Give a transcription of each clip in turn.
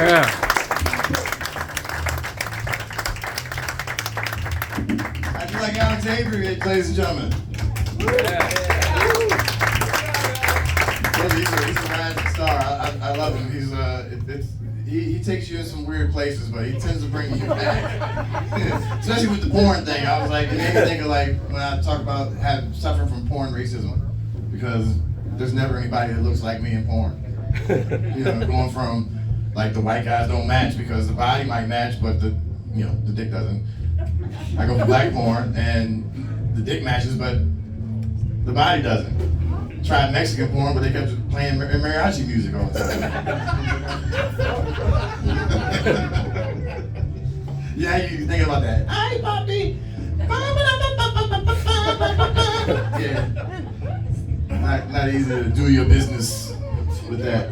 I do like Alex Avery, ladies and gentlemen. He's a rising star. I love him. He takes you in some weird places, but he tends to bring you back. Especially with the porn thing. I was like, it made me think of like when I talk about suffering from porn racism, because there's never anybody that looks like me in porn. You know, going from like the white guys don't match because the body might match, but the dick doesn't. I go for black porn and the dick matches, but the body doesn't. Tried Mexican porn, but they kept playing mariachi music all the time. Yeah, you thinking about that? Ay, papi. Yeah. Not easy to do your business with that.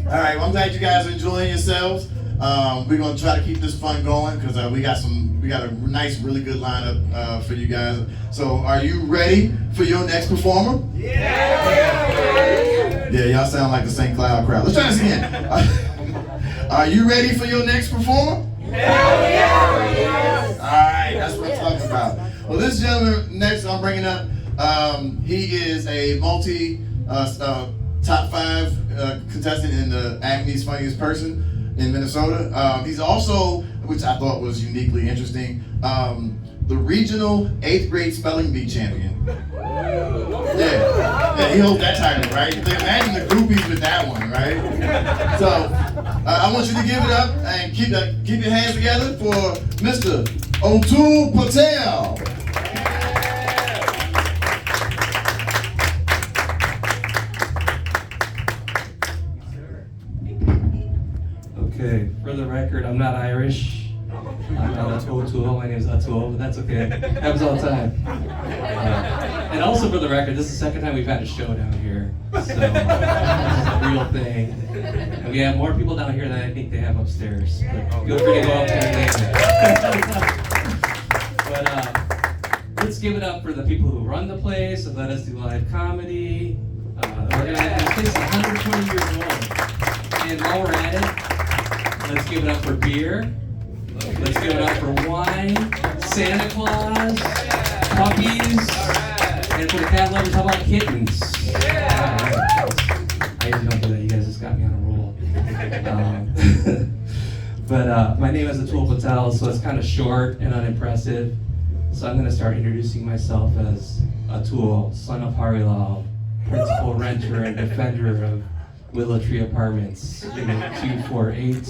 All right, well, I'm glad you guys are enjoying yourselves. We're gonna try to keep this fun going because we got a nice, really good lineup for you guys. So, are you ready for your next performer? Yeah, y'all sound like the St. Cloud crowd. Let's try this again. Are you ready for your next performer? Yeah. All right, that's what I'm talking about. Well, this gentleman next I'm bringing up, he is a top 5 contestant in the Acme's Funniest Person in Minnesota. He's also, which I thought was uniquely interesting, the regional 8th grade spelling bee champion. Yeah, he holds that title, right? Imagine the groupies with that one, right? So I want you to give it up and keep your hands together for Mr. Atul Patel. Okay, for the record, I'm not Irish. I'm not Atul. My name is Atul, but that's okay. Happens all the time. And also for the record, this is the second time we've had a show down here. So this is a real thing. And we have more people down here than I think they have upstairs. But feel free to go up there. But let's give it up for the people who run the place and let us do live comedy. The place is 120 years old. And while we're at it, let's give it up for beer. Let's give it up for wine, Santa Claus, puppies, and for the cat lovers, how about kittens? I usually don't do that. You guys just got me on a roll. But my name is Atul Patel, so it's kind of short and unimpressive. So I'm going to start introducing myself as Atul, son of Harilal, principal renter and defender of Willow Tree Apartments, Unit 248,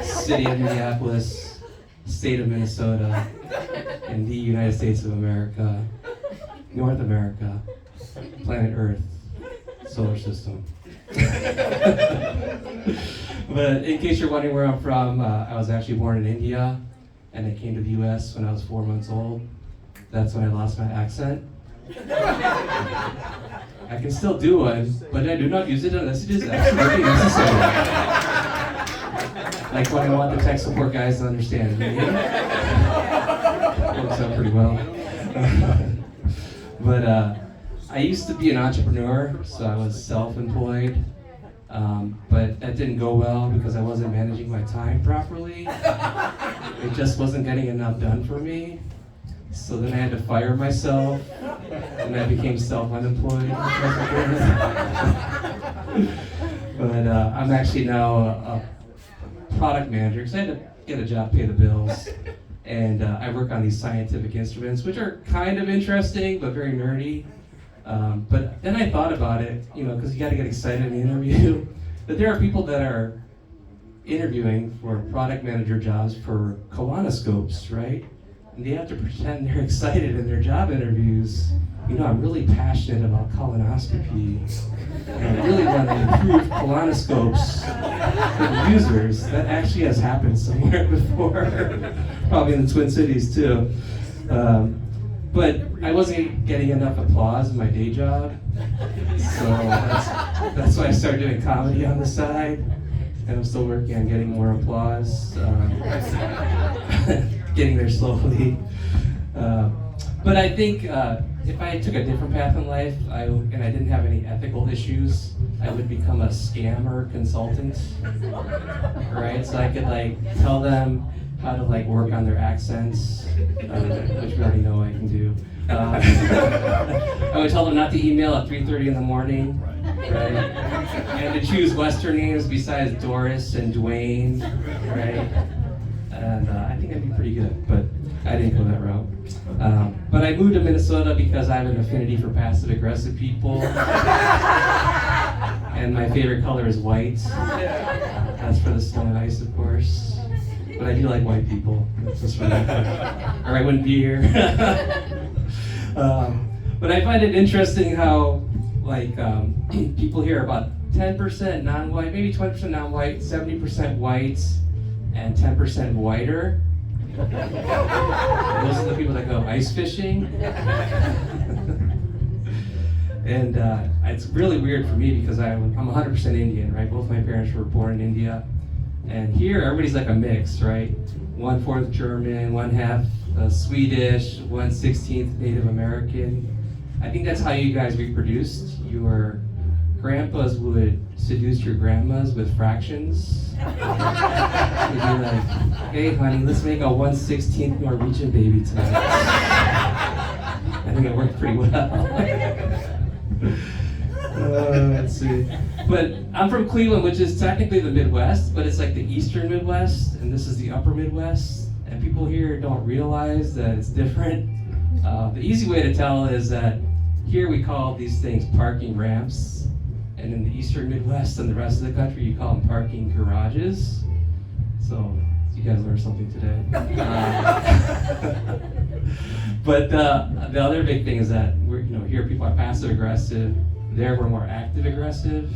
City of Minneapolis, State of Minnesota, in the United States of America, North America, planet Earth, solar system. But in case you're wondering where I'm from, I was actually born in India, and I came to the US when I was 4 months old. That's when I lost my accent. I can still do one, but I do not use it unless it is absolutely necessary. Like when I want the tech support guys to understand me. Works out pretty well. But I used to be an entrepreneur, so I was self-employed. But that didn't go well because I wasn't managing my time properly. It just wasn't getting enough done for me. So then I had to fire myself, and I became self-unemployed. But I'm actually now a product manager, because I had to get a job, pay the bills. And I work on these scientific instruments, which are kind of interesting, but very nerdy. But then I thought about it, because you got to get excited in the interview, that there are people that are interviewing for product manager jobs for colonoscopes, right? And they have to pretend they're excited in their job interviews. I'm really passionate about colonoscopy. And I really want to improve colonoscopes for users. That actually has happened somewhere before, probably in the Twin Cities too. But I wasn't getting enough applause in my day job, so that's why I started doing comedy on the side. And I'm still working on getting more applause. Getting there slowly. But I think if I took a different path in life and I didn't have any ethical issues, I would become a scammer consultant, right? So I could like tell them how to like work on their accents, which we already know I can do. I would tell them not to email at 3:30 in the morning, right? And to choose Western names besides Doris and Dwayne, right? And I think I'd be pretty good, but I didn't go that route. But I moved to Minnesota because I have an affinity for passive-aggressive people. And my favorite color is white. That's for the snow and ice, of course. But I do like white people. That's just what or I wouldn't be here. But I find it interesting how, like, people here are about 10% non-white, maybe 20% non-white, 70% white, and 10% whiter. Those are the people that go ice fishing. And it's really weird for me because I'm 100% Indian, right? Both my parents were born in India. And here, everybody's like a mix, right? 1/4 German, 1/2 Swedish, 1/16 Native American. I think that's how you guys reproduced. Your grandpas would seduce your grandmas with fractions. They'd be like, hey honey, let's make a 1/16 Norwegian baby tonight. I think it worked pretty well. Let's see. But I'm from Cleveland, which is technically the Midwest, but it's like the Eastern Midwest, and this is the Upper Midwest. And people here don't realize that it's different. The easy way to tell is that here we call these things parking ramps, and in the Eastern Midwest and the rest of the country, you call them parking garages. So you guys learned something today. But the other big thing is that here people are passive aggressive. There we're more active aggressive.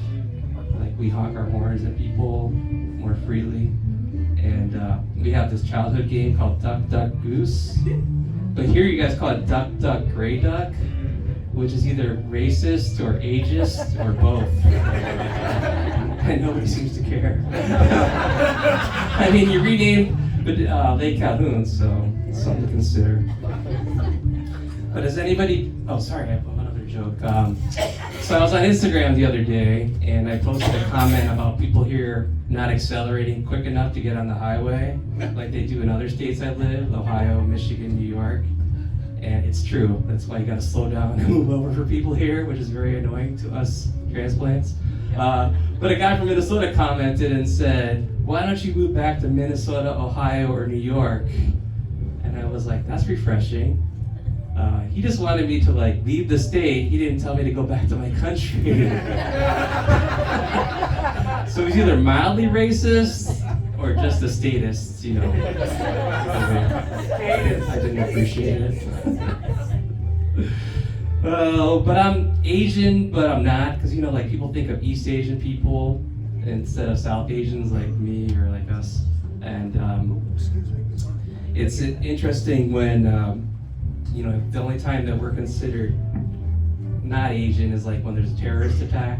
Like we honk our horns at people more freely. And we have this childhood game called Duck, Duck, Goose. But here you guys call it Duck, Duck, Gray Duck, which is either racist or ageist or both. And nobody seems to care. I mean, you renamed Lake Calhoun, so it's something to consider. But does anybody, oh sorry, I have another joke. So I was on Instagram the other day, and I posted a comment about people here not accelerating quick enough to get on the highway, like they do in other states I live, Ohio, Michigan, New York. And it's true. That's why you gotta slow down and move over for people here, which is very annoying to us transplants. But a guy from Minnesota commented and said, why don't you move back to Minnesota, Ohio, or New York? And I was like, that's refreshing. He just wanted me to like leave the state. He didn't tell me to go back to my country. So he's either mildly racist or just a statist, you know. I didn't appreciate it. But I'm Asian, but I'm not, because like people think of East Asian people instead of South Asians like me or like us. And it's interesting when the only time that we're considered not Asian is like when there's a terrorist attack.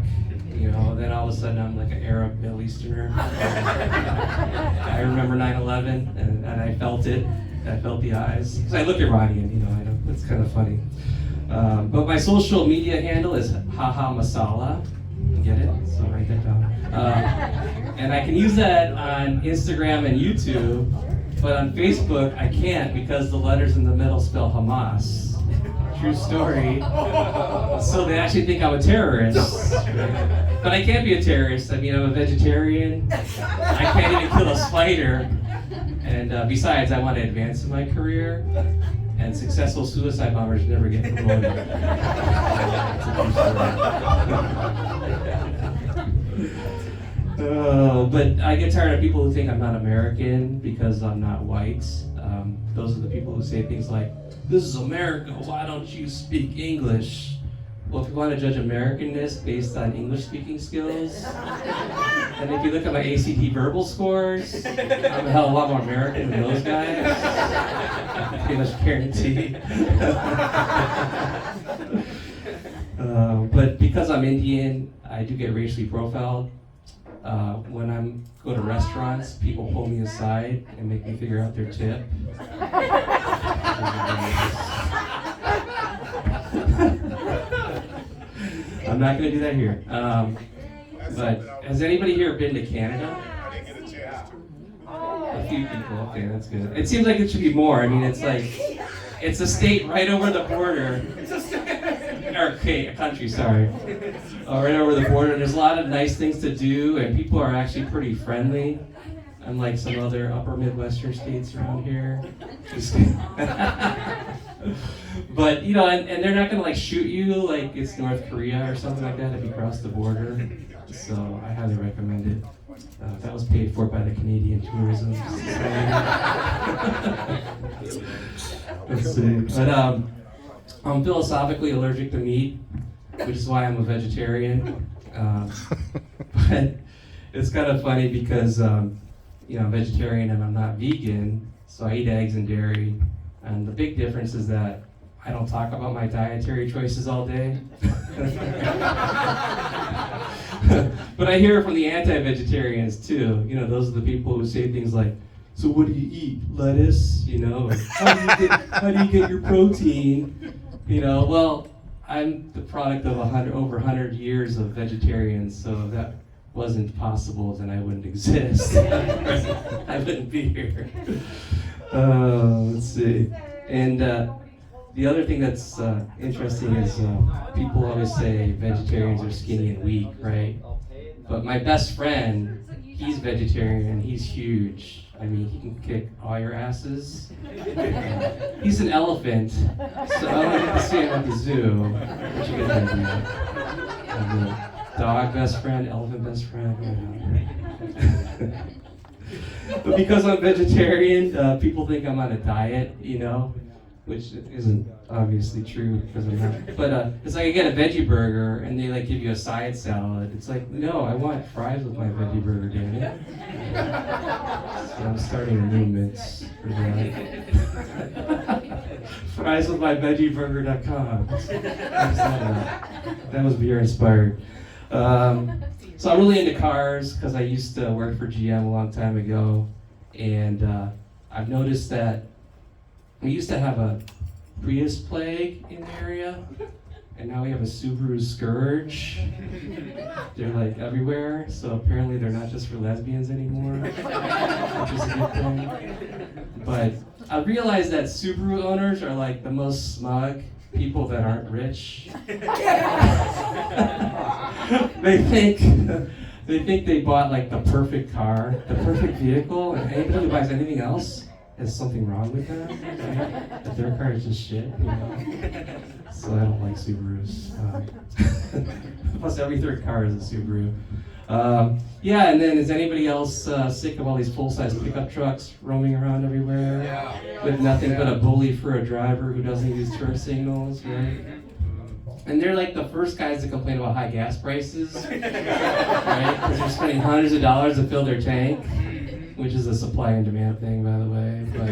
Then all of a sudden I'm like an Arab Middle Easterner. I remember 9/11 and I felt it. I felt the eyes. Because I look Iranian, I know it's kind of funny. But my social media handle is haha masala. Get it? So write that down. And I can use that on Instagram and YouTube, but on Facebook I can't because the letters in the middle spell Hamas. True story. So they actually think I'm a terrorist. But I can't be a terrorist. I mean, I'm a vegetarian. I can't even kill a spider. And besides, I want to advance in my career. And successful suicide bombers never get promoted. But I get tired of people who think I'm not American because I'm not white. Those are the people who say things like, this is America, why don't you speak English? Well, if you want to judge Americanness based on English speaking skills, and if you look at my ACT verbal scores, I'm a hell of a lot more American than those guys. I can pretty much guarantee. But because I'm Indian, I do get racially profiled. When I go to restaurants, people pull me aside and make me figure out their tip. I'm not going to do that here. But has anybody here been to Canada? I didn't get a chance to. A few people. Okay, that's good. It seems like it should be more. I mean, it's like it's a state right over the border. Or okay, a country, sorry. Right over the border. There's a lot of nice things to do, and people are actually pretty friendly, unlike some other upper Midwestern states around here. But you know, and they're not gonna like shoot you like it's North Korea or something like that if you cross the border. So I highly recommend it. That was paid for by the Canadian Tourism Society. Let's see. But I'm philosophically allergic to meat, which is why I'm a vegetarian. But it's kind of funny because you know, I'm vegetarian and I'm not vegan, so I eat eggs and dairy. And the big difference is that I don't talk about my dietary choices all day. But I hear it from the anti-vegetarians too. You know, those are the people who say things like, so what do you eat? Lettuce? You know? How do you get your protein? You know, well, I'm the product of over 100 years of vegetarians, so if that wasn't possible, then I wouldn't exist. I wouldn't be here. Let's see. And the other thing that's interesting is people always say vegetarians are skinny and weak, right? But my best friend, he's vegetarian and he's huge. I mean, he can kick all your asses. He's an elephant, so I don't get to see him at the zoo. What you guys gonna do? Dog best friend, elephant best friend. But because I'm vegetarian, people think I'm on a diet, you know, which isn't obviously true because I'm not. But it's like I get a veggie burger and they like give you a side salad. It's like, no, I want fries with my veggie burger, damn it. So I'm starting a movement for that. Frieswithmyveggieburger.com. That was beer inspired. So I'm really into cars because I used to work for GM a long time ago, and I've noticed that we used to have a Prius plague in the area, and now we have a Subaru Scourge. They're like everywhere, so apparently they're not just for lesbians anymore, which is a good thing. But I realized that Subaru owners are like the most smug people that aren't rich. They think they bought like the perfect car, the perfect vehicle, and anybody who buys anything else has something wrong with them. Right? That their car is just shit, you know. So I don't like Subarus. Plus, every third car is a Subaru. Yeah, and then is anybody else sick of all these full-size pickup trucks roaming around everywhere with nothing but a bully for a driver who doesn't use turn signals, right? And they're like the first guys to complain about high gas prices, right? Because they're spending hundreds of dollars to fill their tank, which is a supply and demand thing, by the way. But,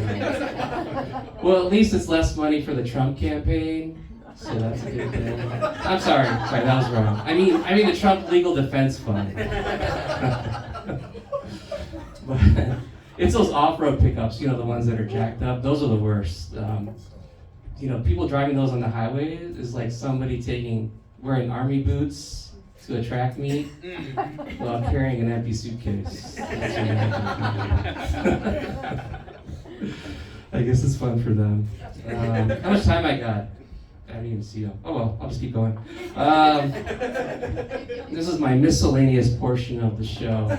well, at least it's less money for the Trump campaign, so that's a good thing. I'm sorry, that was wrong. I mean the Trump Legal Defense Fund. But it's those off-road pickups, you know, the ones that are jacked up. Those are the worst. You know, people driving those on the highway is like somebody wearing army boots to a track meet while carrying an empty suitcase. I guess it's fun for them. How much time I got? I didn't even see them. Oh well, I'll just keep going. This is my miscellaneous portion of the show.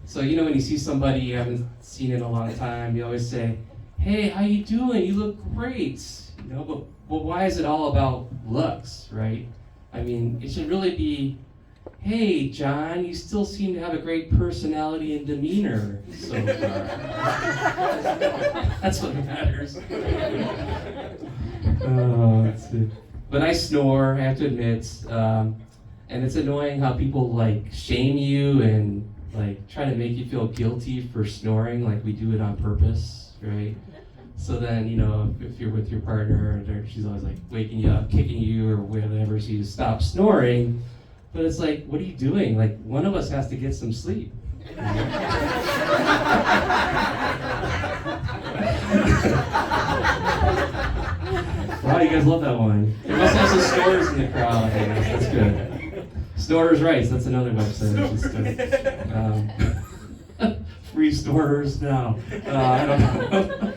So you know when you see somebody you haven't seen in a long time, you always say, hey, how you doing? You look great. You know, but why is it all about looks, right? I mean, it should really be, hey, John, you still seem to have a great personality and demeanor so far. That's what matters. Let's see. But I snore, I have to admit, and it's annoying how people like shame you and like try to make you feel guilty for snoring, like we do it on purpose, right? So then, you know, if you're with your partner, she's always like waking you up, kicking you or whatever, so you stop snoring. But it's like, what are you doing? Like, one of us has to get some sleep. Wow, you guys love that one. There must have some snorers in the crowd. That's good. Snorers Rights, that's another website I just started. Free snorers now. I don't know.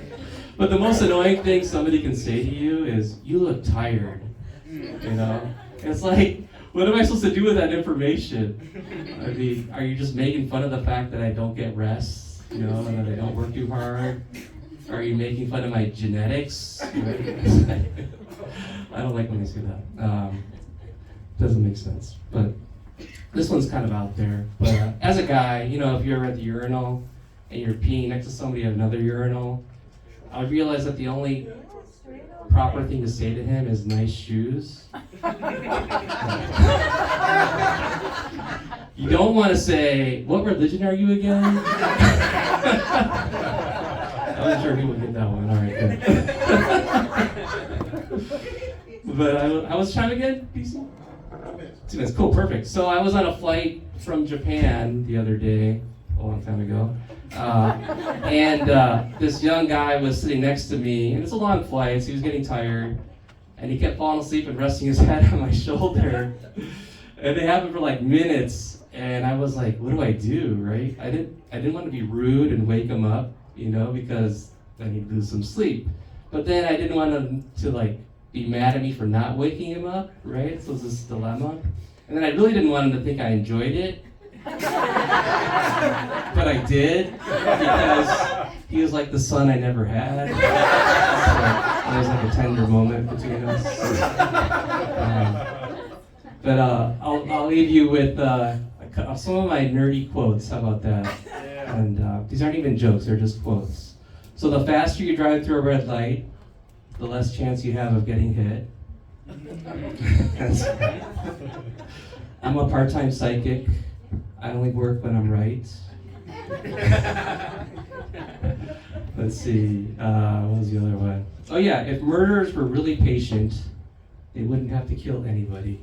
But the most annoying thing somebody can say to you is, "You look tired." You know? It's like, what am I supposed to do with that information? I mean, are you just making fun of the fact that I don't get rest? You know, and that I don't work too hard? Are you making fun of my genetics? I don't like when they say that. Doesn't make sense. But this one's kind of out there. But as a guy, you know, if you're at the urinal and you're peeing next to somebody at another urinal, I realized that the only proper thing to say to him is "nice shoes." You don't want to say, "What religion are you again?" I wasn't sure who would get that one. All right, good. But I was trying to get DC. 2 minutes. Cool, perfect. So I was on a flight from Japan the other day, a long time ago. And this young guy was sitting next to me, and it's a long flight, so he was getting tired, and he kept falling asleep and resting his head on my shoulder. And it happened for like minutes, and I was like, what do I do, right? I didn't want to be rude and wake him up, you know, because then he'd lose some sleep. But then I didn't want him to like be mad at me for not waking him up, right? So it was this dilemma. And then I really didn't want him to think I enjoyed it. But I did, because he was like the son I never had. So there was like a tender moment between us. But I'll leave you with some of my nerdy quotes. How about that? And these aren't even jokes, they're just quotes. So the faster you drive through a red light, the less chance you have of getting hit. I'm a part-time psychic. I only work when I'm right. Let's see, what was the other one? Oh yeah, if murderers were really patient, they wouldn't have to kill anybody.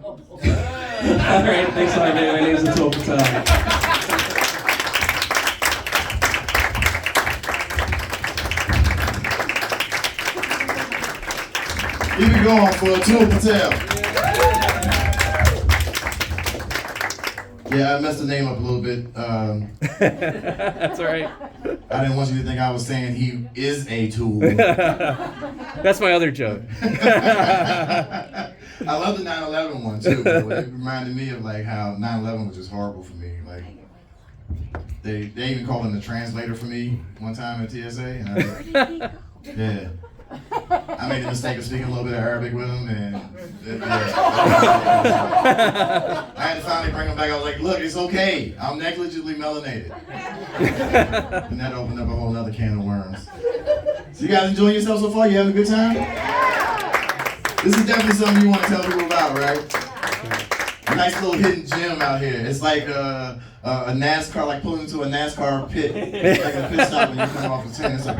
All right, thanks a lot, man. My name's Atul Patel. Keep it going for Atul Patel. Yeah, I messed the name up a little bit. That's all right. I didn't want you to think I was saying he is a tool. That's my other joke. I love the 9/11 one too. It reminded me of like how 9/11 was just horrible for me. Like they even called him the translator for me one time at TSA. And I was like, yeah. I made the mistake of speaking a little bit of Arabic with him, and I had to finally bring him back. I was like, look, it's okay. I'm negligently melanated. And that opened up a whole other can of worms. So you guys enjoying yourself so far? You having a good time? This is definitely something you want to tell people about, right? A nice little hidden gem out here. It's like a NASCAR, like pulling into a NASCAR pit, like a pit stop when you come off the 10. It's like,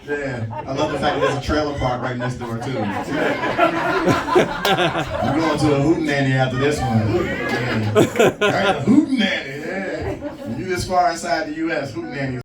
yeah. I love the fact that there's a trailer park right next door too. I'm going to a hootenanny after this one. Yeah. All right, a hootenanny. Yeah. When you this far inside the U.S., hootenanny.